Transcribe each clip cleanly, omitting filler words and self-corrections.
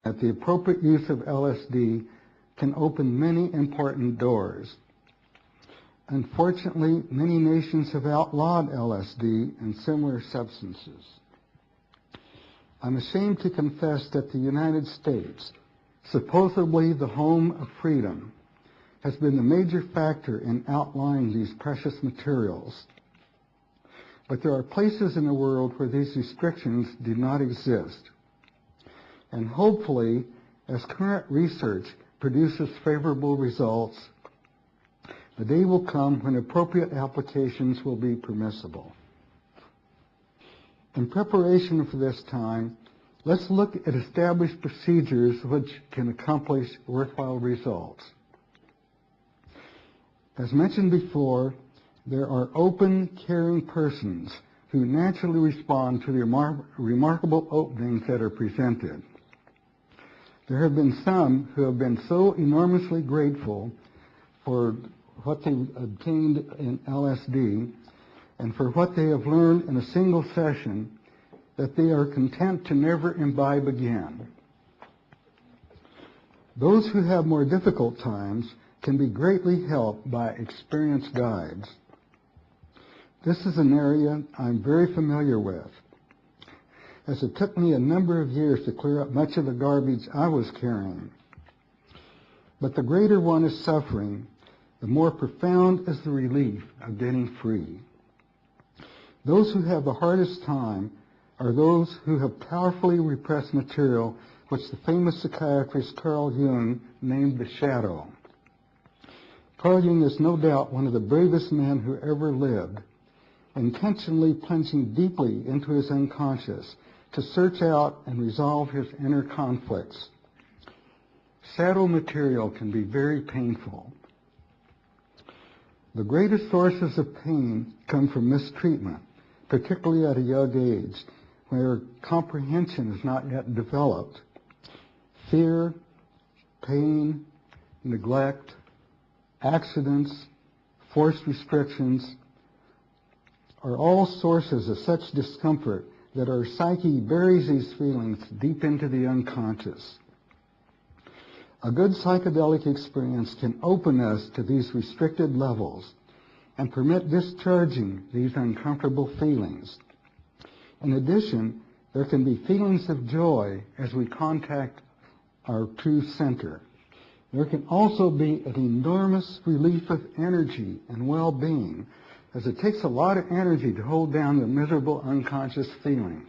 that the appropriate use of LSD can open many important doors. Unfortunately, many nations have outlawed LSD and similar substances. I'm ashamed to confess that the United States, supposedly the home of freedom, has been the major factor in outlawing these precious materials. But there are places in the world where these restrictions do not exist. And hopefully, as current research produces favorable results, the day will come when appropriate applications will be permissible. In preparation for this time, let's look at established procedures which can accomplish worthwhile results. As mentioned before, there are open, caring persons who naturally respond to the remarkable openings that are presented. There have been some who have been so enormously grateful for what they obtained in LSD and for what they have learned in a single session that they are content to never imbibe again. Those who have more difficult times can be greatly helped by experienced guides. This is an area I'm very familiar with, as it took me a number of years to clear up much of the garbage I was carrying. But the greater one is suffering, the more profound is the relief of getting free. Those who have the hardest time are those who have powerfully repressed material which the famous psychiatrist Carl Jung named the shadow. Carl Jung is no doubt one of the bravest men who ever lived, intentionally plunging deeply into his unconscious to search out and resolve his inner conflicts. Shadow material can be very painful. The greatest sources of pain come from mistreatment, particularly at a young age, where comprehension is not yet developed. Fear, pain, neglect, accidents, forced restrictions are all sources of such discomfort that our psyche buries these feelings deep into the unconscious. A good psychedelic experience can open us to these restricted levels and permit discharging these uncomfortable feelings. In addition, there can be feelings of joy as we contact our true center. There can also be an enormous relief of energy and well-being, as it takes a lot of energy to hold down the miserable unconscious feelings.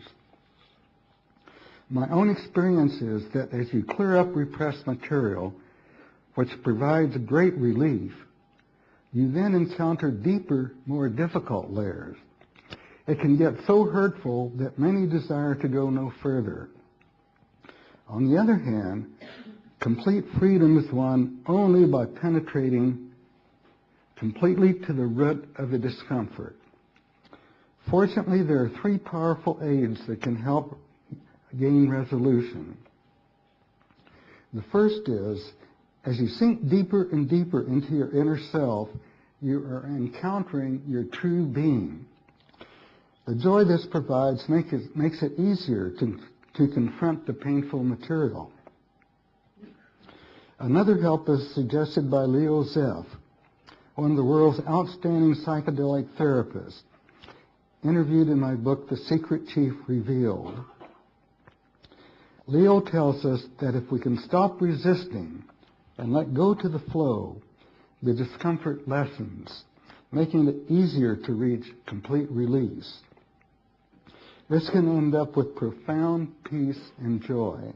My own experience is that as you clear up repressed material, which provides great relief, you then encounter deeper, more difficult layers. It can get so hurtful that many desire to go no further. On the other hand, complete freedom is won only by penetrating completely to the root of the discomfort. Fortunately, there are three powerful aids that can help gain resolution. The first is, as you sink deeper and deeper into your inner self, you are encountering your true being. The joy this provides makes it easier to confront the painful material. Another help is suggested by Leo Zeff, one of the world's outstanding psychedelic therapists, interviewed in my book, The Secret Chief Revealed. Leo tells us that if we can stop resisting and let go to the flow, the discomfort lessens, making it easier to reach complete release. This can end up with profound peace and joy.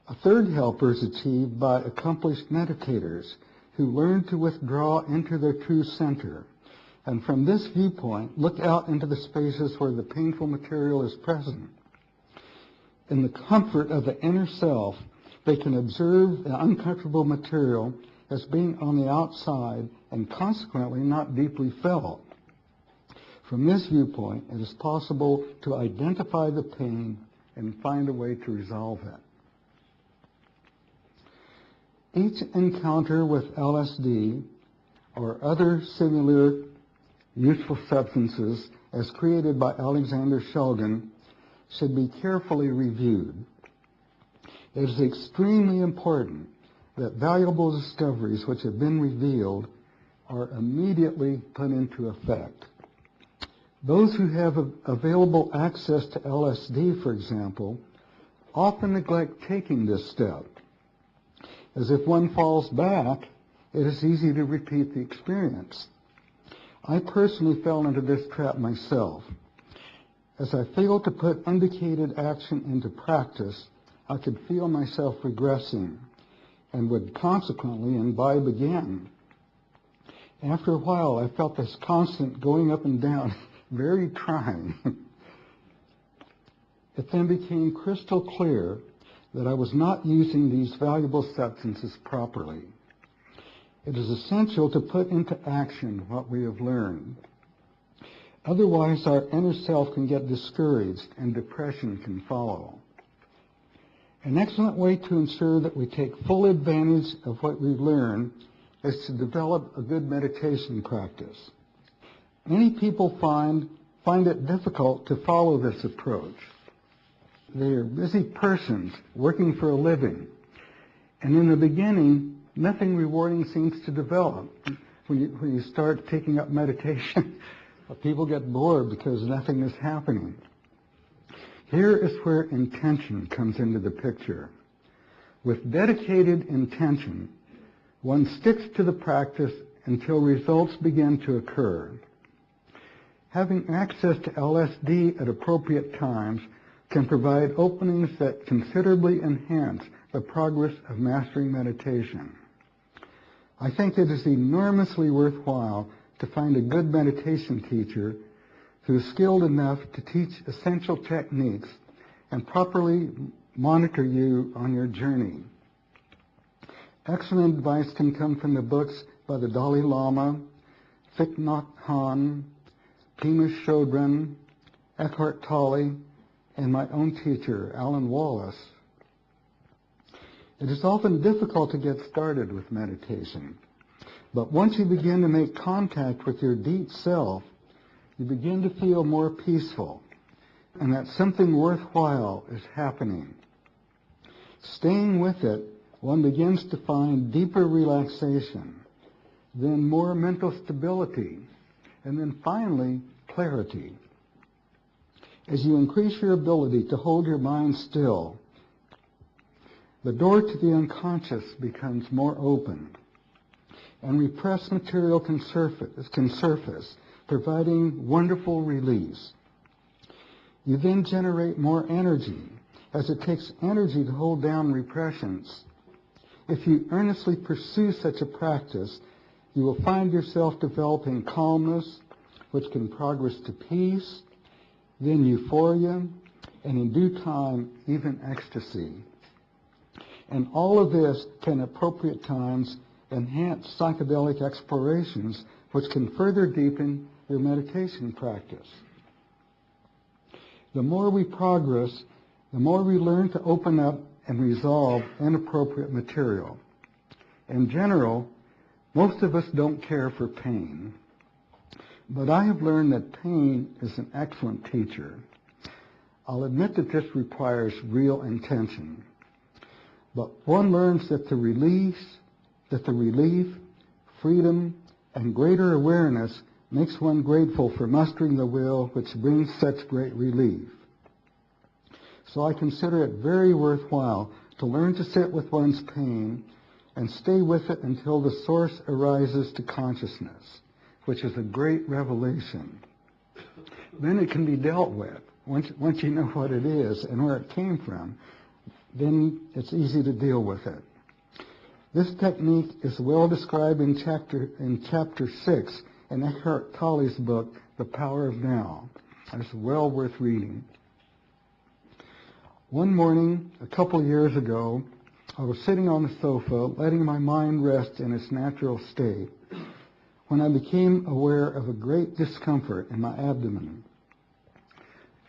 A third helper is achieved by accomplished meditators who learn to withdraw into their true center, and from this viewpoint, look out into the spaces where the painful material is present. In the comfort of the inner self, they can observe the uncomfortable material as being on the outside and consequently not deeply felt. From this viewpoint, it is possible to identify the pain and find a way to resolve it. Each encounter with LSD or other similar useful substances as created by Alexander Shulgin should be carefully reviewed. It is extremely important that valuable discoveries which have been revealed are immediately put into effect. Those who have available access to LSD, for example, often neglect taking this step, as if one falls back, it is easy to repeat the experience. I personally fell into this trap myself. As I failed to put indicated action into practice, I could feel myself regressing and would consequently imbibe again. After a while, I felt this constant going up and down very trying. It then became crystal clear that I was not using these valuable substances properly. It is essential to put into action what we have learned. Otherwise, our inner self can get discouraged and depression can follow. An excellent way to ensure that we take full advantage of what we learn is to develop a good meditation practice. Many people find it difficult to follow this approach. They are busy persons working for a living, and in the beginning, nothing rewarding seems to develop. When you start taking up meditation, people get bored because nothing is happening. Here is where intention comes into the picture. With dedicated intention, one sticks to the practice until results begin to occur. Having access to LSD at appropriate times can provide openings that considerably enhance the progress of mastering meditation. I think it is enormously worthwhile to find a good meditation teacher who is skilled enough to teach essential techniques and properly monitor you on your journey. Excellent advice can come from the books by the Dalai Lama, Thich Nhat Hanh, Pema Chodron, Eckhart Tolle, and my own teacher, Alan Wallace. It is often difficult to get started with meditation, but once you begin to make contact with your deep self, you begin to feel more peaceful, and that something worthwhile is happening. Staying with it, one begins to find deeper relaxation, then more mental stability, and then finally, clarity. As you increase your ability to hold your mind still, the door to the unconscious becomes more open, and repressed material can surface, providing wonderful release. You then generate more energy, as it takes energy to hold down repressions. If you earnestly pursue such a practice, you will find yourself developing calmness, which can progress to peace, then euphoria, and in due time, even ecstasy. And all of this can, at appropriate times, enhance psychedelic explorations, which can further deepen your meditation practice. The more we progress, the more we learn to open up and resolve inappropriate material. In general, most of us don't care for pain. But I have learned that pain is an excellent teacher. I'll admit that this requires real intention. But one learns that the relief, freedom, and greater awareness makes one grateful for mustering the will which brings such great relief. So I consider it very worthwhile to learn to sit with one's pain and stay with it until the source arises to consciousness, which is a great revelation. Then it can be dealt with. Once you know what it is and where it came from, then it's easy to deal with it. This technique is well described in chapter 6 in Eckhart Tolle's book, The Power of Now. It's well worth reading. One morning, a couple years ago, I was sitting on the sofa, letting my mind rest in its natural state, when I became aware of a great discomfort in my abdomen.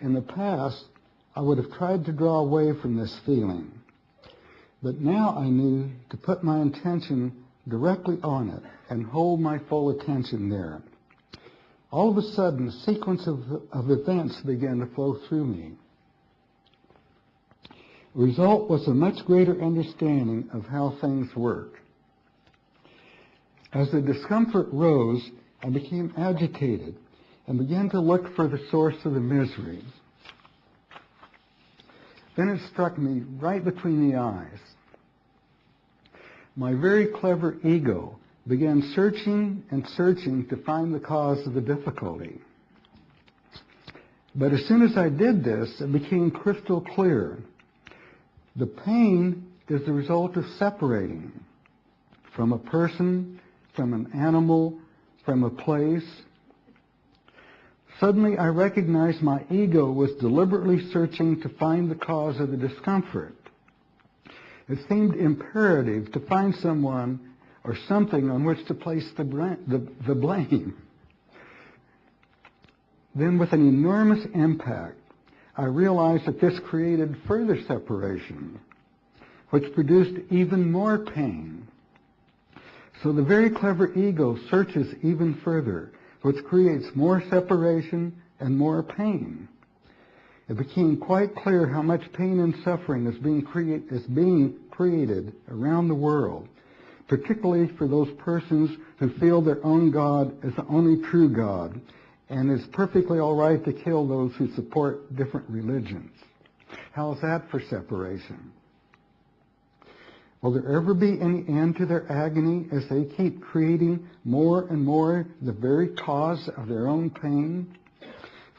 In the past, I would have tried to draw away from this feeling, but now I knew to put my intention directly on it and hold my full attention there. All of a sudden, a sequence of events began to flow through me. The result was a much greater understanding of how things work. As the discomfort rose, I became agitated and began to look for the source of the misery. Then it struck me right between the eyes. My very clever ego began searching and searching to find the cause of the difficulty. But as soon as I did this, it became crystal clear. The pain is the result of separating from a person, from an animal, from a place. Suddenly I recognized my ego was deliberately searching to find the cause of the discomfort. It seemed imperative to find someone or something on which to place the blame. Then with an enormous impact, I realized that this created further separation, which produced even more pain. So the very clever ego searches even further, which creates more separation and more pain. It became quite clear how much pain and suffering is being created around the world, particularly for those persons who feel their own God is the only true God, and it's perfectly all right to kill those who support different religions. How is that for separation? Will there ever be any end to their agony as they keep creating more and more the very cause of their own pain?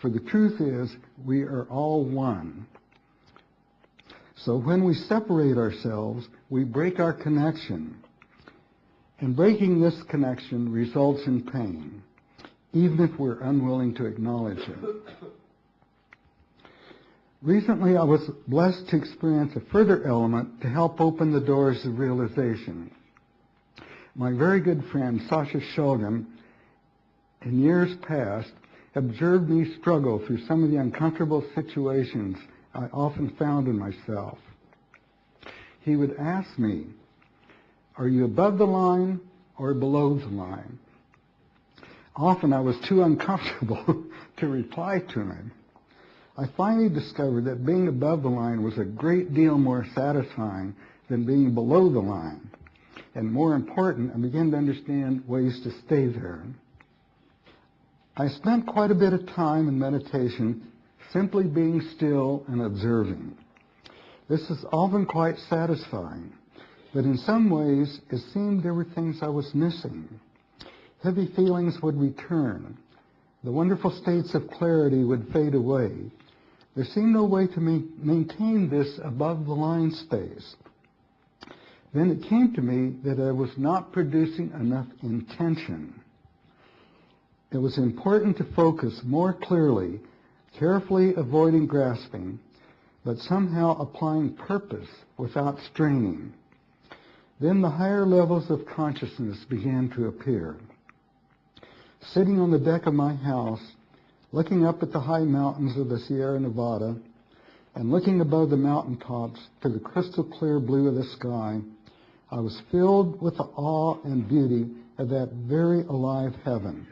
For the truth is, we are all one. So when we separate ourselves, we break our connection. And breaking this connection results in pain, even if we're unwilling to acknowledge it. Recently, I was blessed to experience a further element to help open the doors of realization. My very good friend, Sasha Shulgin, in years past, observed me struggle through some of the uncomfortable situations I often found in myself. He would ask me, "Are you above the line or below the line?" Often I was too uncomfortable to reply to him. I finally discovered that being above the line was a great deal more satisfying than being below the line. And more important, I began to understand ways to stay there. I spent quite a bit of time in meditation simply being still and observing. This is often quite satisfying, but in some ways it seemed there were things I was missing. Heavy feelings would return. The wonderful states of clarity would fade away. There seemed no way to maintain this above the line space. Then it came to me that I was not producing enough intention. It was important to focus more clearly, carefully avoiding grasping, but somehow applying purpose without straining. Then the higher levels of consciousness began to appear. Sitting on the deck of my house, looking up at the high mountains of the Sierra Nevada, and looking above the mountaintops to the crystal clear blue of the sky, I was filled with the awe and beauty of that very alive heaven.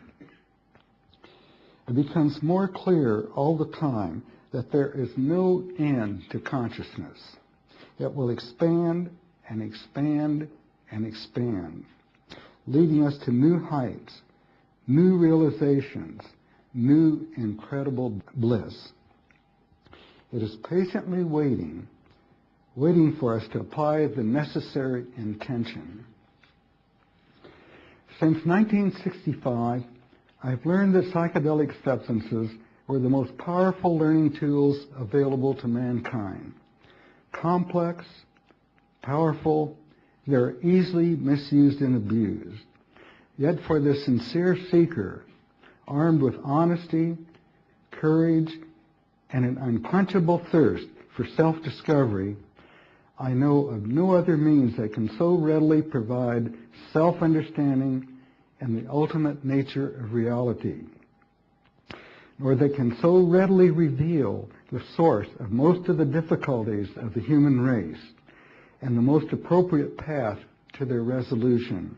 It becomes more clear all the time that there is no end to consciousness. It will expand and expand and expand, leading us to new heights, new realizations, new incredible bliss. It is patiently waiting for us to apply the necessary intention. Since 1965, I've learned that psychedelic substances were the most powerful learning tools available to mankind. Complex, powerful, they're easily misused and abused. Yet for the sincere seeker, armed with honesty, courage, and an unquenchable thirst for self-discovery, I know of no other means that can so readily provide self-understanding and the ultimate nature of reality, nor that can so readily reveal the source of most of the difficulties of the human race and the most appropriate path to their resolution.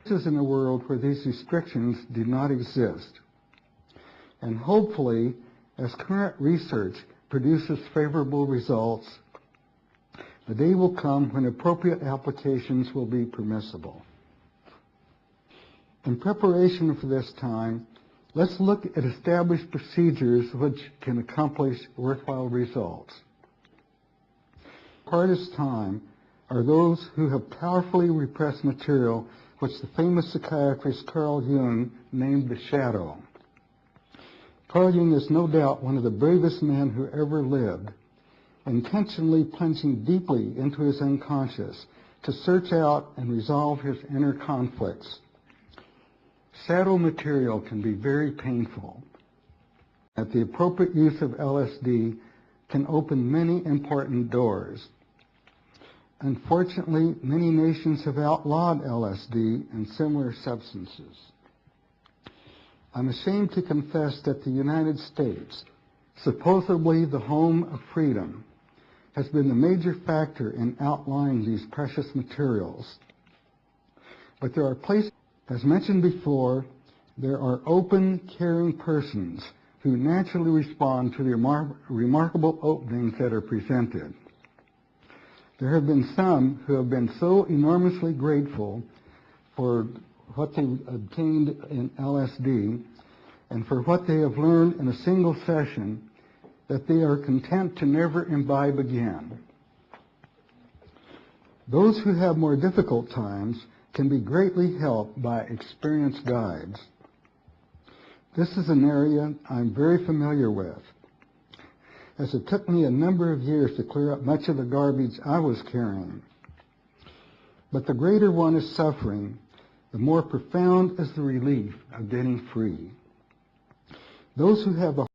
This is in a world where these restrictions do not exist. And hopefully, as current research produces favorable results, The day will come when appropriate applications will be permissible. In preparation for this time, let's look at established procedures which can accomplish worthwhile results. The hardest time are those who have powerfully repressed material which the famous psychiatrist Carl Jung named the shadow. Carl Jung is no doubt one of the bravest men who ever lived, intentionally plunging deeply into his unconscious to search out and resolve his inner conflicts. Shadow material can be very painful. That the appropriate use of LSD can open many important doors. Unfortunately, many nations have outlawed LSD and similar substances. I'm ashamed to confess that the United States, supposedly the home of freedom, has been the major factor in outlawing these precious materials. But there are places, as mentioned before, there are open, caring persons who naturally respond to the remarkable openings that are presented. There have been some who have been so enormously grateful for what they obtained in LSD and for what they have learned in a single session that they are content to never imbibe again. Those who have more difficult times can be greatly helped by experienced guides. This is an area I'm very familiar with, as it took me a number of years to clear up much of the garbage I was carrying. But the greater one is suffering, the more profound is the relief of getting free. Those who have a